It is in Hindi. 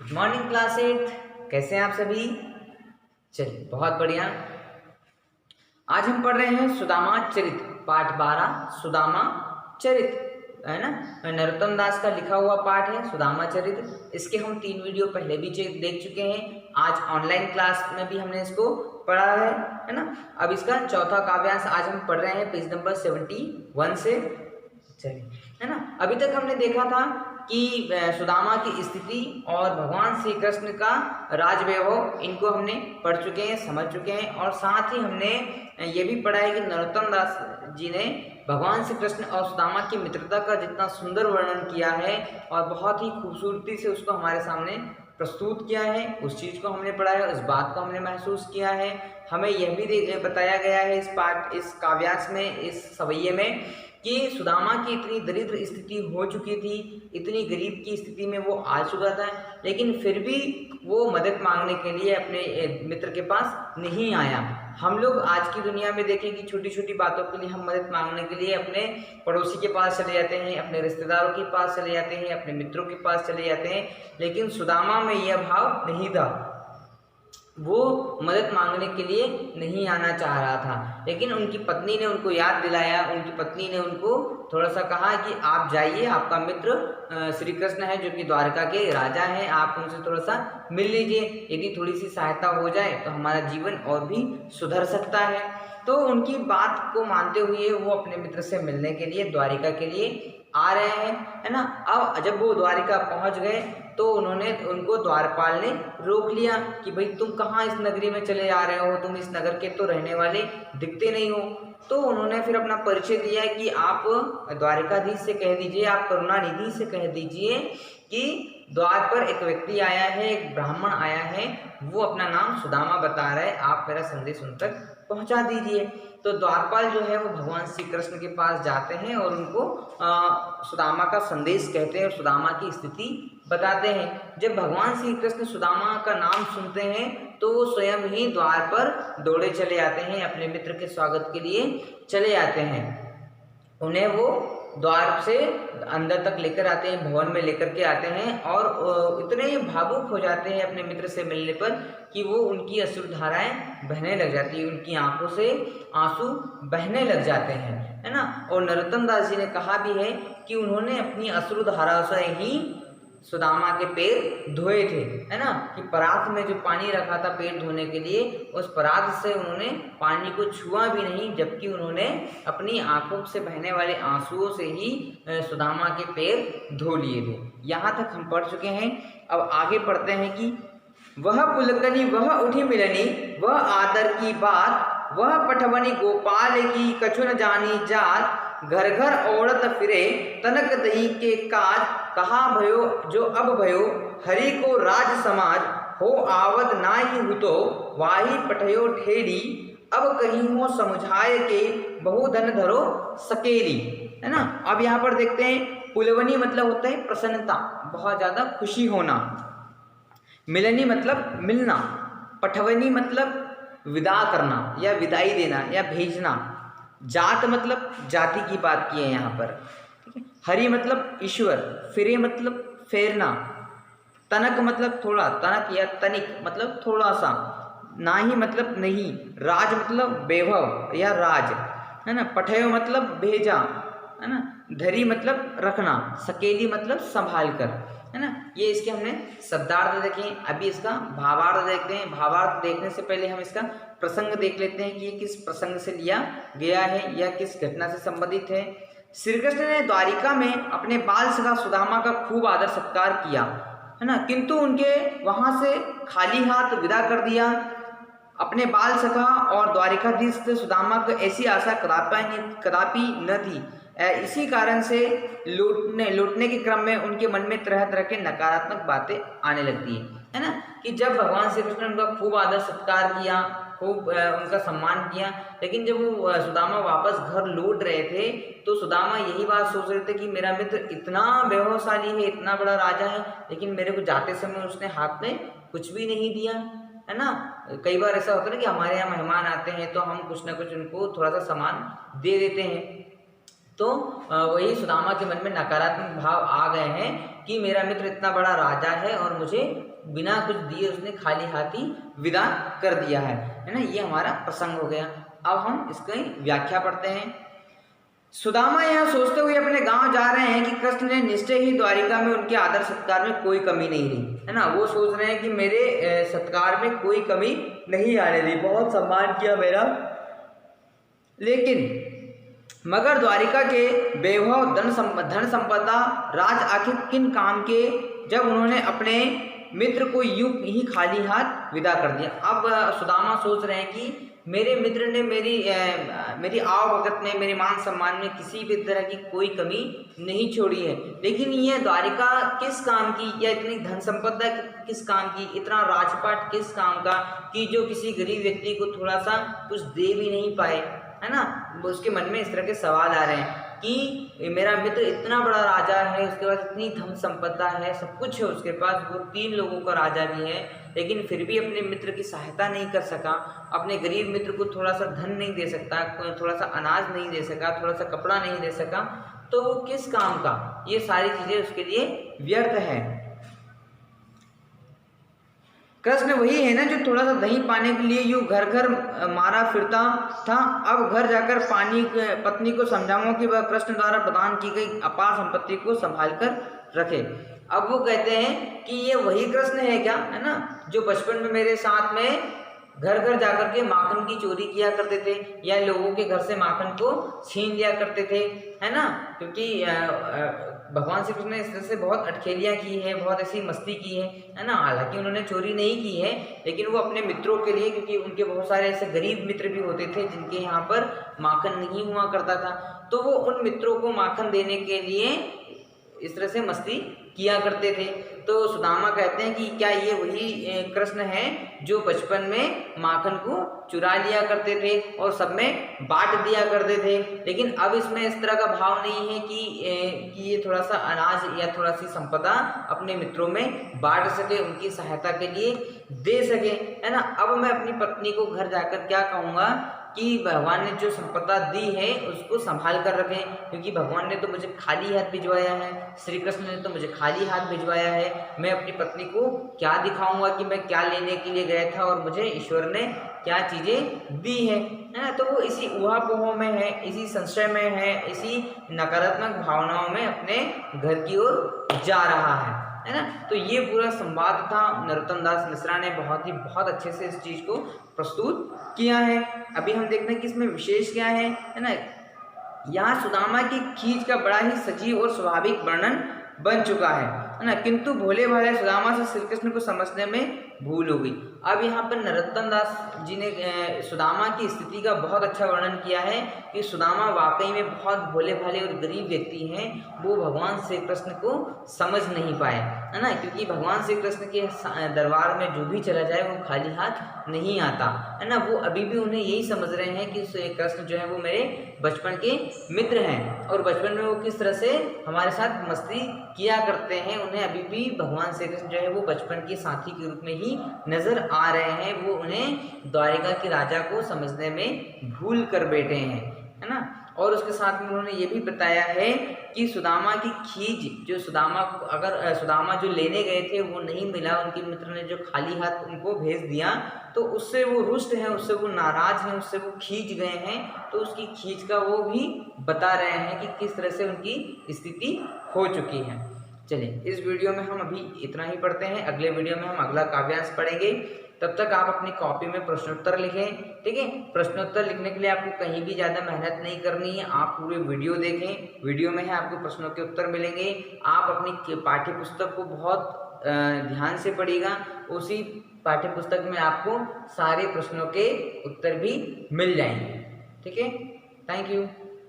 Good morning class 8। कैसे हैं आप सभी? चलिए, बहुत बढ़िया। आज हम पढ़ रहे हैं सुदामा चरित पाठ 12 सुदामा चरित, है ना। नरोत्तम दास का लिखा हुआ पाठ है सुदामा चरित। इसके हम 3 वीडियो पहले भी देख चुके हैं। आज ऑनलाइन क्लास में भी हमने इसको पढ़ा है ना। अब इसका चौथा काव्यांश आज हम पढ़ रहे हैं पेज नंबर 71 से। चलिए, है ना। अभी तक हमने देखा था कि सुदामा की स्थिति और भगवान श्री कृष्ण का राजवैभव, इनको हमने पढ़ चुके हैं, समझ चुके हैं। और साथ ही हमने ये भी पढ़ा है कि नरोत्तम दास जी ने भगवान श्री कृष्ण और सुदामा की मित्रता का जितना सुंदर वर्णन किया है और बहुत ही खूबसूरती से उसको हमारे सामने प्रस्तुत किया है, उस चीज़ को हमने पढ़ा है, उस बात को हमने महसूस किया है। हमें यह भी बताया गया है इस काव्यांश में, इस सवैये में, कि सुदामा की इतनी दरिद्र स्थिति हो चुकी थी, इतनी गरीब की स्थिति में वो आ चुका था, लेकिन फिर भी वो मदद मांगने के लिए अपने मित्र के पास नहीं आया। हम लोग आज की दुनिया में देखें कि छोटी छोटी बातों के लिए हम मदद मांगने के लिए अपने पड़ोसी के पास चले जाते हैं, अपने रिश्तेदारों के पास चले जाते हैं, अपने मित्रों के पास चले जाते हैं, लेकिन सुदामा में यह भाव नहीं था। वो मदद मांगने के लिए नहीं आना चाह रहा था, लेकिन उनकी पत्नी ने उनको याद दिलाया, उनकी पत्नी ने उनको थोड़ा सा कहा कि आप जाइए, आपका मित्र श्री कृष्ण है जो कि द्वारका के राजा हैं, आप उनसे थोड़ा सा मिल लीजिए, यदि थोड़ी सी सहायता हो जाए तो हमारा जीवन और भी सुधर सकता है। तो उनकी बात को मानते हुए वो अपने मित्र से मिलने के लिए द्वारिका के लिए आ रहे हैं, है ना। अब जब वो द्वारिका पहुंच गए तो उनको द्वारपाल ने रोक लिया कि भाई तुम कहाँ इस नगरी में चले आ रहे हो, तुम इस नगर के तो रहने वाले दिखते नहीं हो। तो उन्होंने फिर अपना परिचय दिया कि आप द्वारिकाधीश से कह दीजिए, आप करुणानिधि से कह दीजिए कि द्वार पर एक व्यक्ति आया है, एक ब्राह्मण आया है, वो अपना नाम सुदामा बता रहा है, आप मेरा संदेश उन तक पहुंचा दीजिए। तो द्वारपाल जो है वो भगवान श्री कृष्ण के पास जाते हैं और उनको सुदामा का संदेश कहते हैं और सुदामा की स्थिति बताते हैं। जब भगवान श्री कृष्ण सुदामा का नाम सुनते हैं तो वो स्वयं ही द्वार पर दौड़े चले आते हैं, अपने मित्र के स्वागत के लिए चले आते हैं। उन्हें वो द्वार से अंदर तक लेकर आते हैं, भवन में लेकर के आते हैं और इतने भावुक हो जाते हैं अपने मित्र से मिलने पर कि वो उनकी अश्रुधाराएं बहने लग जाती है, उनकी आंखों से आंसू बहने लग जाते हैं, है ना। और नरोत्तम दास जी ने कहा भी है कि उन्होंने अपनी अश्रुधारा से ही सुदामा के पैर धोए थे, है ना। कि परात में जो पानी रखा था पैर धोने के लिए, उस परात से उन्होंने पानी को छुआ भी नहीं, जबकि उन्होंने अपनी आंखों से बहने वाले आंसुओं से ही सुदामा के पैर धो लिए थे। यहाँ तक हम पढ़ चुके हैं। अब आगे पढ़ते हैं कि वह पुलकनी वह उठी मिलनी, वह आदर की बात, वह पठवनी गोपाल की कछु न जानी जात, घर घर औरत फिरे तनक दही के काज, कहा भयो जो अब भयो हरि को राज समाज, हो आवत नाहि हुतो वाही पठयो ठेरी, अब कहीं हो समुझाए के बहुधन धरो सकेली, है ना। अब यहाँ पर देखते हैं पुलवनी मतलब होता है प्रसन्नता, बहुत ज्यादा खुशी होना। मिलनी मतलब मिलना। पठवनी मतलब विदा करना या विदाई देना या भेजना। जात मतलब जाति की बात की है यहाँ पर, ठीक है। हरि मतलब ईश्वर, फिरे मतलब फेरना, तनक मतलब थोड़ा, तनक या तनिक मतलब थोड़ा सा, नाही मतलब नहीं, राज मतलब वैभव या राज, है ना। पठयो मतलब भेजा, है ना। धरी मतलब रखना, सकेली मतलब संभाल कर, है ना। ये इसके हमने शब्दार्थ देखे। अभी इसका भावार्थ देखते हैं। भावार्थ देखने से पहले हम इसका प्रसंग देख लेते हैं कि ये किस प्रसंग से लिया गया है या किस घटना से संबंधित है। श्री कृष्ण ने द्वारिका में अपने बाल सखा सुदामा का खूब आदर सत्कार किया, है ना, किंतु उनके वहां से खाली हाथ विदा कर दिया। अपने बाल सखा और द्वारिकाधीश से सुदामा को ऐसी आशा कदापि न थी। इसी कारण से लौटने के क्रम में उनके मन में तरह तरह के नकारात्मक बातें आने लगती है ना। कि जब भगवान श्री कृष्ण ने उनका खूब आदर सत्कार किया, खूब उनका सम्मान किया, लेकिन जब वो सुदामा वापस घर लौट रहे थे तो सुदामा यही बात सोच रहे थे कि मेरा मित्र इतना वैभवशाली है, इतना बड़ा राजा है, लेकिन मेरे को जाते समय उसने हाथ में कुछ भी नहीं दिया, है ना। कई बार ऐसा होता है ना कि हमारे यहाँ मेहमान आते हैं तो हम कुछ ना कुछ उनको थोड़ा सा सामान दे देते हैं। तो वही सुदामा के मन में नकारात्मक भाव आ गए हैं कि मेरा मित्र इतना बड़ा राजा है और मुझे बिना कुछ दिए उसने खाली हाथी विदा कर दिया है ना। ये हमारा प्रसंग हो गया। अब हम इसकी व्याख्या पढ़ते हैं। सुदामा यह सोचते हुए अपने गांव जा रहे हैं कि कृष्ण ने निश्चय ही द्वारिका में उनके आदर सत्कार में कोई कमी नहीं रही, है ना। वो सोच रहे हैं कि मेरे सत्कार में कोई कमी नहीं आने दी, बहुत सम्मान किया मेरा। लेकिन मगर द्वारिका के वैभव, धन संपदा, राज आखिर किन काम के, जब उन्होंने अपने मित्र को यूं ही खाली हाथ विदा कर दिया। अब सुदामा सोच रहे हैं कि मेरे मित्र ने मेरी आवभगत में, मेरे मान सम्मान में किसी भी तरह की कोई कमी नहीं छोड़ी है, लेकिन ये द्वारिका किस काम की, या इतनी धन संपदा किस काम की, इतना राजपाट किस काम का कि जो किसी गरीब व्यक्ति को थोड़ा सा कुछ दे भी नहीं पाए, है ना। उसके मन में इस तरह के सवाल आ रहे हैं कि मेरा मित्र इतना बड़ा राजा है, उसके पास इतनी धन संपदा है, सब कुछ है उसके पास, वो 3 लोगों का राजा भी है, लेकिन फिर भी अपने मित्र की सहायता नहीं कर सका, अपने गरीब मित्र को थोड़ा सा धन नहीं दे सकता, थोड़ा सा अनाज नहीं दे सका, थोड़ा सा कपड़ा नहीं दे सका, तो वो किस काम का। ये सारी चीज़ें उसके लिए व्यर्थ है। कृष्ण वही है ना जो थोड़ा सा दही पाने के लिए यूँ घर घर मारा फिरता था। अब घर जाकर पत्नी को समझाऊंगा कि वह कृष्ण द्वारा प्रदान की गई अपार संपत्ति को संभाल कर रखे। अब वो कहते हैं कि ये वही कृष्ण है क्या, है ना, जो बचपन में मेरे साथ में घर घर जाकर के माखन की चोरी किया करते थे, या लोगों के घर से माखन को छीन लिया करते थे, है ना। क्योंकि भगवान श्री कृष्ण ने इस तरह से बहुत अटखेलियाँ की है, बहुत ऐसी मस्ती की है ना। हालांकि उन्होंने चोरी नहीं की है, लेकिन वो अपने मित्रों के लिए, क्योंकि उनके बहुत सारे ऐसे गरीब मित्र भी होते थे जिनके यहाँ पर माखन नहीं हुआ करता था, तो वो उन मित्रों को माखन देने के लिए इस तरह से मस्ती किया करते थे। तो सुदामा कहते हैं कि क्या ये वही कृष्ण है जो बचपन में माखन को चुरा लिया करते थे और सब में बांट दिया करते थे, लेकिन अब इसमें इस तरह का भाव नहीं है कि ये थोड़ा सा अनाज या थोड़ा सी संपदा अपने मित्रों में बांट सके, उनकी सहायता के लिए दे सके, है ना। अब मैं अपनी पत्नी को घर जाकर क्या कहूँगा कि भगवान ने जो संपदा दी है उसको संभाल कर रखें, क्योंकि भगवान ने तो मुझे खाली हाथ भिजवाया है, श्री कृष्ण ने तो मुझे खाली हाथ भिजवाया है। मैं अपनी पत्नी को क्या दिखाऊंगा कि मैं क्या लेने के लिए गया था और मुझे ईश्वर ने क्या चीज़ें दी है ना। तो वो इसी ऊहापोह में है, इसी संशय में है, इसी नकारात्मक भावनाओं में अपने घर की ओर जा रहा है ना। तो ये पूरा संवाद था। नरोत्तम दास मिश्रा ने बहुत अच्छे से इस चीज़ को प्रस्तुत किया है। अभी हम देखते हैं कि इसमें विशेष क्या है ना। यहाँ सुदामा की खींच का बड़ा ही सजीव और स्वाभाविक वर्णन बन चुका है ना, किंतु भोले भाले सुदामा से श्री कृष्ण को समझने में भूल हो गई। अब यहाँ पर नरोत्तम दास जी ने सुदामा की स्थिति का बहुत अच्छा वर्णन किया है कि सुदामा वाकई में बहुत भोले भाले और गरीब व्यक्ति हैं, वो भगवान श्री कृष्ण को समझ नहीं पाए, है ना। क्योंकि भगवान श्री कृष्ण के दरबार में जो भी चला जाए वो खाली हाथ नहीं आता, है ना। वो अभी भी उन्हें यही समझ रहे हैं कि कृष्ण जो है वो मेरे बचपन के मित्र हैं और बचपन में वो किस तरह से हमारे साथ मस्ती किया करते हैं। उन्हें अभी भी भगवान श्री कृष्ण जो है वो बचपन के साथी के रूप में ही नजर आ रहे हैं। वो उन्हें द्वारिका के राजा को समझने में भूल कर बैठे हैं, है ना। और उसके साथ में उन्होंने ये भी बताया है कि सुदामा की खींच, जो सुदामा को अगर सुदामा जो लेने गए थे वो नहीं मिला, उनके मित्र ने जो खाली हाथ उनको भेज दिया, तो उससे वो रुष्ट हैं, उससे वो नाराज हैं, उससे वो खींच गए हैं। तो उसकी खींच का वो भी बता रहे हैं कि किस तरह से उनकी स्थिति हो चुकी है। चलिए, इस वीडियो में हम अभी इतना ही पढ़ते हैं। अगले वीडियो में हम अगला काव्यांश पढ़ेंगे। तब तक आप अपनी कॉपी में प्रश्नोत्तर लिखें, ठीक है। प्रश्नोत्तर लिखने के लिए आपको कहीं भी ज़्यादा मेहनत नहीं करनी है, आप पूरे वीडियो देखें। वीडियो में है आपको प्रश्नों के उत्तर मिलेंगे। आप अपनी पाठ्य पुस्तक को बहुत ध्यान से पढ़िएगा, उसी पाठ्य पुस्तक में आपको सारे प्रश्नों के उत्तर भी मिल जाएंगे, ठीक है। Thank you.